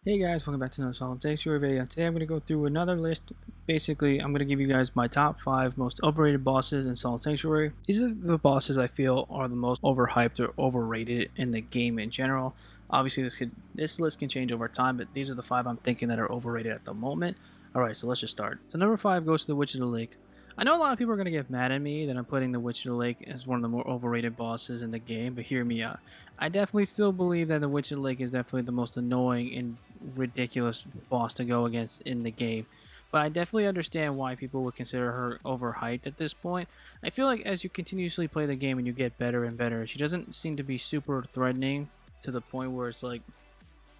Hey guys, welcome back to another Solid Sanctuary video. Today I'm going to go through another list. Basically, I'm going to give you guys my top 5 most overrated bosses in Solid Sanctuary. These are the bosses I feel are the most overhyped or overrated in the game in general. Obviously, this list can change over time, but these are the 5 I'm thinking that are overrated at the moment. Alright, so let's just start. So number 5 goes to the Witch of the Lake. I know a lot of people are going to get mad at me that I'm putting the Witch of the Lake as one of the more overrated bosses in the game, but hear me out. I definitely still believe that the Witch of the Lake is definitely the most annoying and ridiculous boss to go against in the game. But I definitely understand why people would consider her overhyped at this point. I feel like as you continuously play the game and you get better and better, she doesn't seem to be super threatening to the point where it's like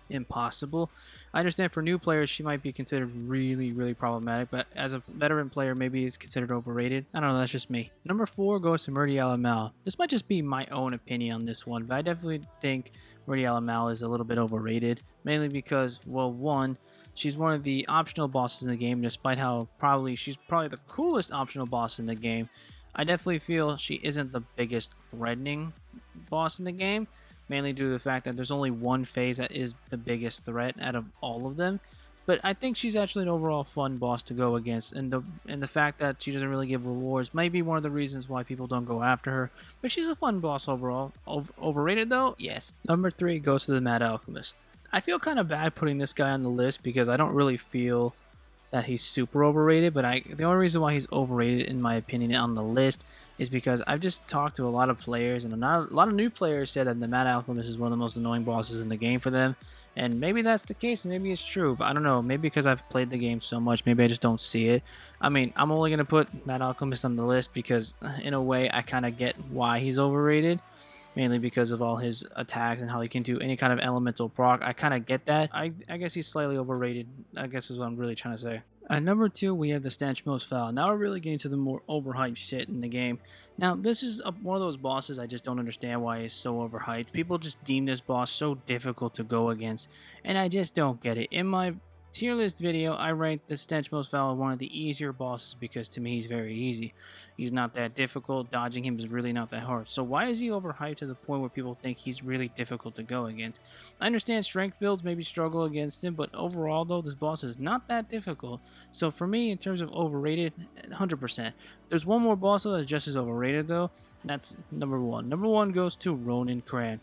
impossible. I understand for new players she might be considered really problematic, but as a veteran player maybe it's considered overrated. I don't know, that's just me. Number 4 goes to Murdy Mal. This might just be my own opinion on this one, but I definitely think Murdy Mal is a little bit overrated, mainly because, well, one, she's one of the optional bosses in the game, despite how she's probably the coolest optional boss in the game. I definitely feel she isn't the biggest threatening boss in the game, mainly due to the fact that there's only one phase that is the biggest threat out of all of them. But I think she's actually an overall fun boss to go against, and the fact that she doesn't really give rewards may be one of the reasons why people don't go after her. But she's a fun boss overall. Overrated though? Yes. Number 3 goes to the Mad Alchemist. I feel kind of bad putting this guy on the list because I don't really feel that he's super overrated, but the only reason why he's overrated in my opinion on the list is because I've just talked to a lot of players, and a lot of new players said that the Mad Alchemist is one of the most annoying bosses in the game for them. And maybe that's the case, and maybe it's true, but I don't know. Maybe because I've played the game so much, maybe I just don't see it. I mean, I'm only going to put Mad Alchemist on the list because, in a way, I kind of get why he's overrated. Mainly because of all his attacks and how he can do any kind of elemental proc. I kind of get that. I guess he's slightly overrated, I guess is what I'm really trying to say. At number 2, we have the Stench Most Foul. Now we're really getting to the more overhyped shit in the game. Now, this is one of those bosses I just don't understand why he's so overhyped. People just deem this boss so difficult to go against, and I just don't get it. In my tier list video, I ranked the Stench Most Foul one of the easier bosses because to me he's very easy. He's not that difficult. Dodging him is really not that hard. So why is he overhyped to the point where people think he's really difficult to go against? I understand strength builds maybe struggle against him, but overall though, this boss is not that difficult. So for me, in terms of overrated, 100%. There's one more boss though that's just as overrated though. That's number 1. Number 1 goes to Ronin Crane.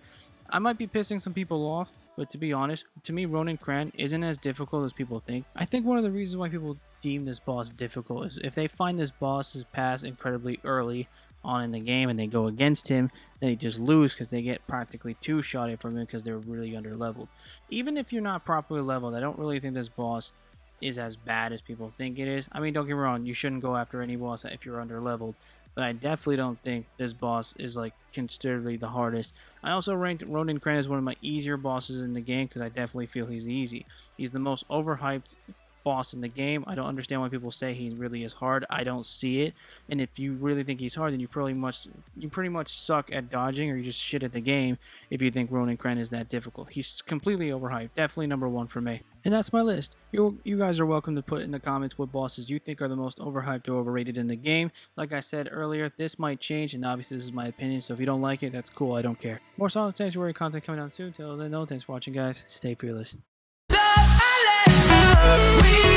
I might be pissing some people off, but to be honest, to me Ronin Crane isn't as difficult as people think. I think one of the reasons why people deem this boss difficult is if they find this boss's pass incredibly early on in the game and they go against him, they just lose because they get practically two-shotted from him because they're really under-leveled. Even if you're not properly leveled, I don't really think this boss is as bad as people think it is. I mean, don't get me wrong, you shouldn't go after any boss if you're under-leveled, but I definitely don't think this boss is like considerably the hardest. I also ranked Ronin Crane as one of my easier bosses in the game because I definitely feel he's easy. He's the most overhyped boss in the game. I don't understand why people say he really is hard. I don't see it. And if you really think he's hard, then you pretty much suck at dodging, or you just shit at the game if you think Ronin Crane is that difficult. He's completely overhyped. Definitely number 1 for me. And that's my list. You guys are welcome to put in the comments what bosses you think are the most overhyped or overrated in the game. Like I said earlier, this might change, and obviously this is my opinion, so if you don't like it, that's cool. I don't care. More Solid Sanctuary content coming out soon. Till then, thanks for watching, guys. Stay fearless. We